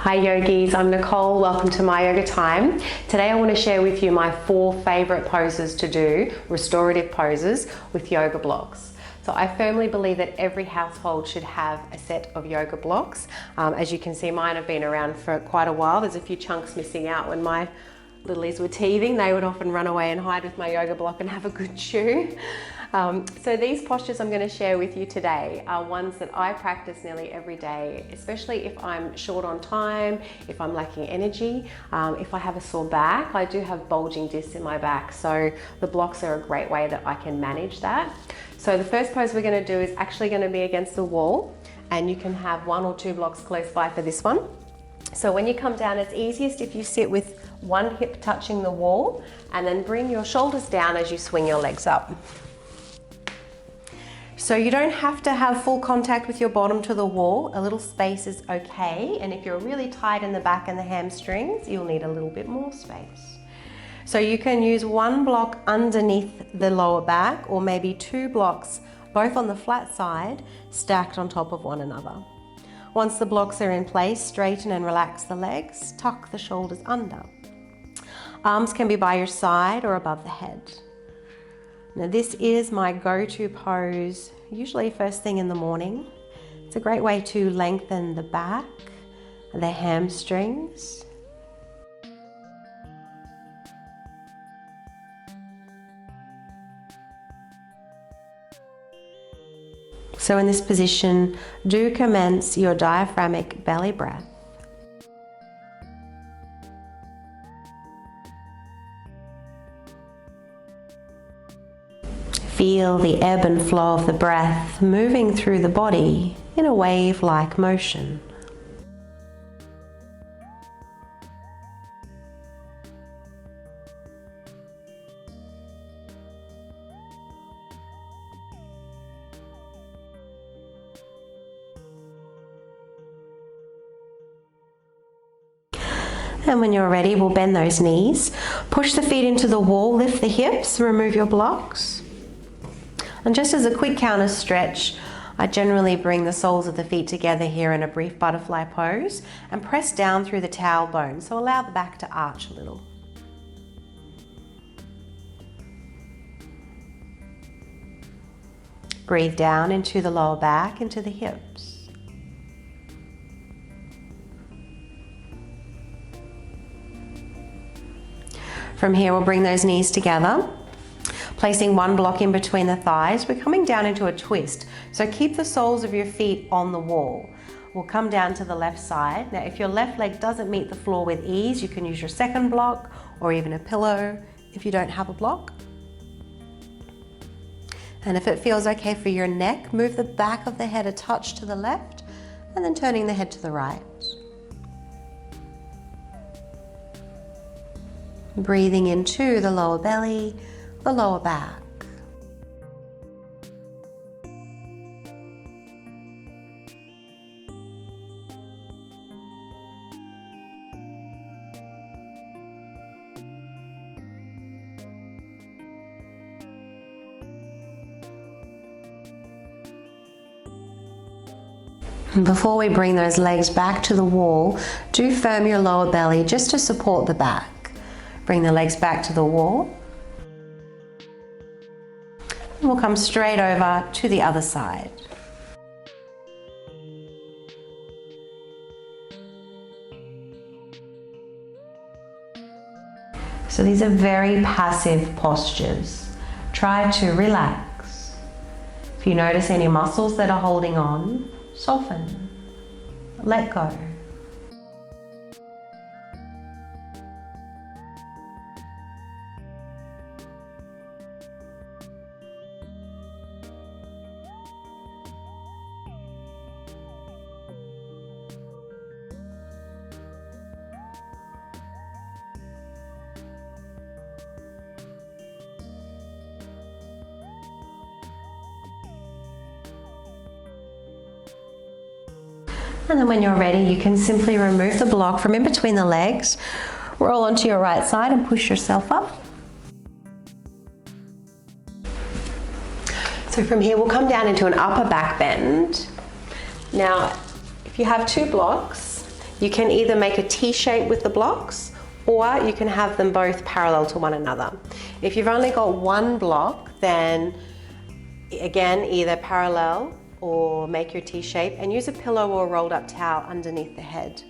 Hi yogis, I'm Nicole. Welcome to My Yoga Time. Today I want to share with you my 4 favorite poses to do, restorative poses with yoga blocks. So I firmly believe that every household should have a set of yoga blocks. As you can see, mine have been around for quite a while. There's a few chunks missing out. When my littlies were teething, they would often run away and hide with my yoga block and have a good chew. So these postures I'm going to share with you today are ones that I practice nearly every day, especially if I'm short on time, if I'm lacking energy, if I have a sore back. I do have bulging discs in my back, so the blocks are a great way that I can manage that. So the first pose we're going to do is actually going to be against the wall, and you can have 1 or 2 blocks close by for this one. So when you come down, it's easiest if you sit with one hip touching the wall and then bring your shoulders down as you swing your legs up. So you don't have to have full contact with your bottom to the wall. A little space is okay. And if you're really tight in the back and the hamstrings, you'll need a little bit more space. So you can use 1 block underneath the lower back, or maybe 2 blocks, both on the flat side, stacked on top of one another. Once the blocks are in place, straighten and relax the legs, tuck the shoulders under. Arms can be by your side or above the head. Now this is my go-to pose, usually first thing in the morning. It's a great way to lengthen the back, the hamstrings. So in this position, do commence your diaphragmic belly breath. Feel the ebb and flow of the breath moving through the body in a wave-like motion. And when you're ready, we'll bend those knees. Push the feet into the wall, lift the hips, remove your blocks. And just as a quick counter stretch, I generally bring the soles of the feet together here in a brief butterfly pose and press down through the tailbone, so allow the back to arch a little. Breathe down into the lower back, into the hips. From here, we'll bring those knees together. Placing 1 block in between the thighs, we're coming down into a twist. So keep the soles of your feet on the wall. We'll come down to the left side. Now, if your left leg doesn't meet the floor with ease, you can use your second block or even a pillow if you don't have a block. And if it feels okay for your neck, move the back of the head a touch to the left and then turning the head to the right. Breathing into the lower belly, the lower back. And before we bring those legs back to the wall, do firm your lower belly just to support the back. Bring the legs back to the wall. We'll come straight over to the other side. So these are very passive postures. Try to relax. If you notice any muscles that are holding on, soften, let go. And then when you're ready, you can simply remove the block from in between the legs, roll onto your right side and push yourself up. So from here, we'll come down into an upper back bend. Now, if you have 2 blocks, You can either make a T shape with the blocks, or you can have them both parallel to one another. If you've only got one block, then again, either parallel or make your T shape and use a pillow or a rolled up towel underneath the head.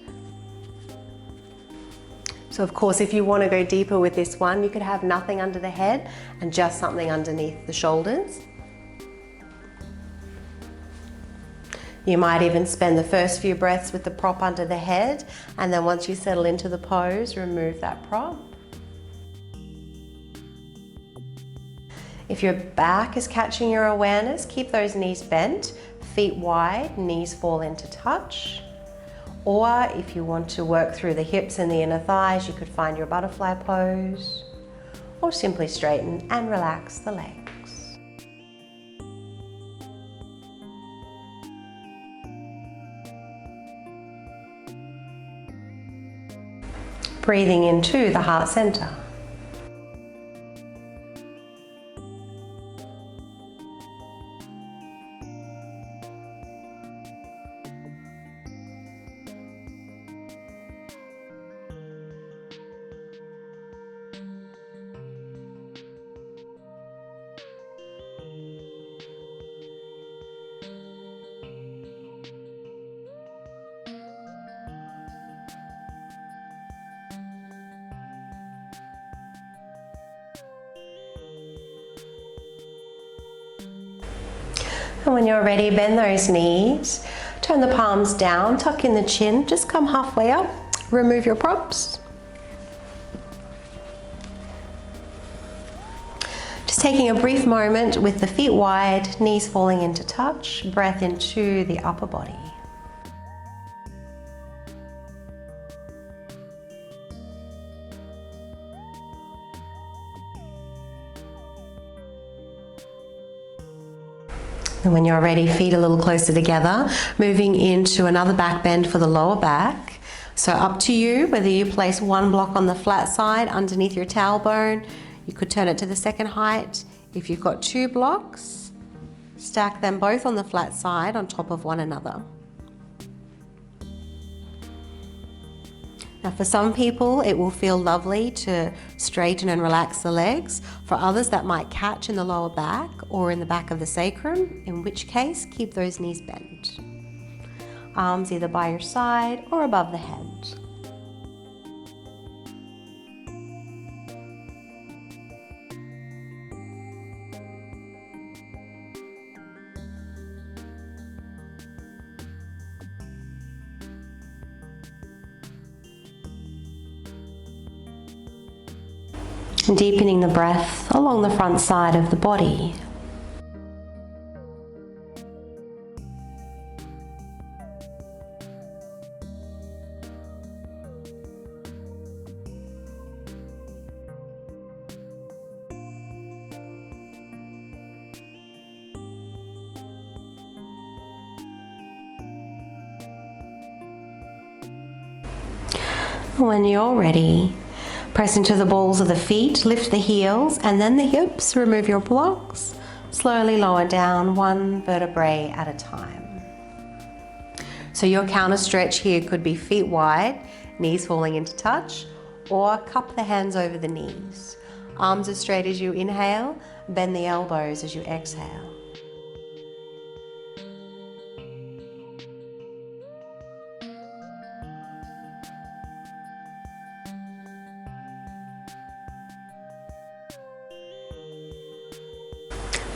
So of course, if you want to go deeper with this one, you could have nothing under the head and just something underneath the shoulders. You might even spend the first few breaths with the prop under the head, and then once you settle into the pose, remove that prop. If your back is catching your awareness, keep those knees bent, feet wide, knees fall into touch. Or if you want to work through the hips and the inner thighs, you could find your butterfly pose, or simply straighten and relax the legs. Breathing into the heart center. And when you're ready, bend those knees, turn the palms down, tuck in the chin, just come halfway up, remove your props. Just taking a brief moment with the feet wide, knees falling into touch, breath into the upper body. And when you're ready, feet a little closer together, moving into another back bend for the lower back. So up to you whether you place one block on the flat side underneath your tailbone. You could turn it to the second height. If you've got two blocks, stack them both on the flat side on top of one another. Now for some people, it will feel lovely to straighten and relax the legs. For others, that might catch in the lower back or in the back of the sacrum, in which case, keep those knees bent. Arms either by your side or above the head. Deepening the breath along the front side of the body. When you're ready, press into the balls of the feet, lift the heels and then the hips, remove your blocks, slowly lower down one vertebrae at a time. So your counter stretch here could be feet wide, knees falling into touch, or cup the hands over the knees. Arms as straight as you inhale, bend the elbows as you exhale.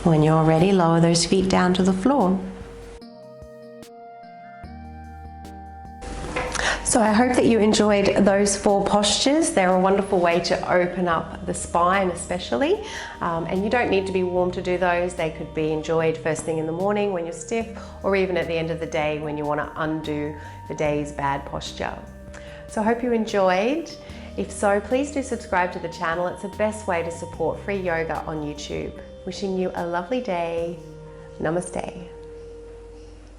When you're ready, lower those feet down to the floor. So I hope that you enjoyed those 4 postures. They're a wonderful way to open up the spine especially. And you don't need to be warm to do those. They could be enjoyed first thing in the morning when you're stiff, or even at the end of the day when you want to undo the day's bad posture. So I hope you enjoyed. If so, please do subscribe to the channel. It's the best way to support free yoga on YouTube. Wishing you a lovely day. Namaste.